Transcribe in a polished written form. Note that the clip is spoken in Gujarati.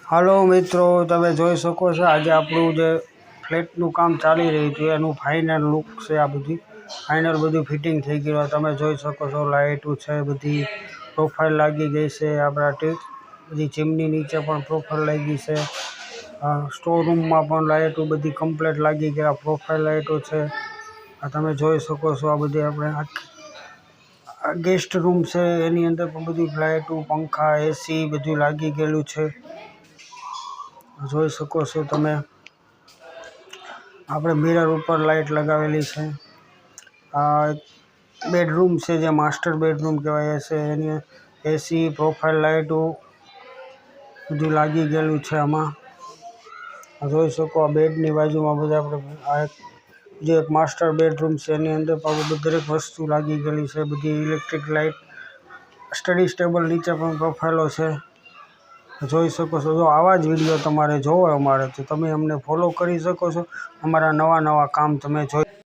હાલો મિત્રો, તમે જોઈ શકો છો આજે આપણું જે ફ્લેટનું કામ ચાલી રહ્યું હતું એનું ફાઇનલ લુક છે. આ બધી ફાઇનલ બધું ફિટિંગ થઈ ગયું. તમે જોઈ શકો છો લાઇટો છે, બધી પ્રોફાઇલ લાગી ગઈ છે. આપણા બધી ચીમની નીચે પણ પ્રોફાઇલ લાગી છે. સ્ટોર રૂમમાં પણ લાઇટો બધી કમ્પ્લીટ લાગી ગયા. પ્રોફાઇલ લાઇટો છે. આ તમે જોઈ શકો છો. આ બધી આપણે ગેસ્ટ રૂમ છે, એની અંદર પણ બધી લાઇટો, પંખા, એસી બધું લાગી ગયેલું છે. જોઈ શકો છો તમે. આપણે મિરર ઉપર લાઇટ લગાવેલી છે. આ બેડરૂમ છે, જે માસ્ટર બેડરૂમ કહેવાય છે. એની એસી, પ્રોફાઇલ લાઇટો બધું લાગી ગયેલું છે. આમાં જોઈ શકો. આ બેડની બાજુમાં બધા આપણે આ જે એક માસ્ટર બેડરૂમ છે એની અંદર પણ દરેક વસ્તુ લાગી ગયેલી છે. બધી ઇલેક્ટ્રિક લાઇટ, સ્ટડી સ્ટેબલ નીચે પણ પ્રોફાઇલો છે. જોઈ શકો છો. જો આવા જ વિડીયો તમારે જોવો અમારે તો તમે અમને ફોલો કરી શકો છો. અમારા નવા કામ તમે જોઈ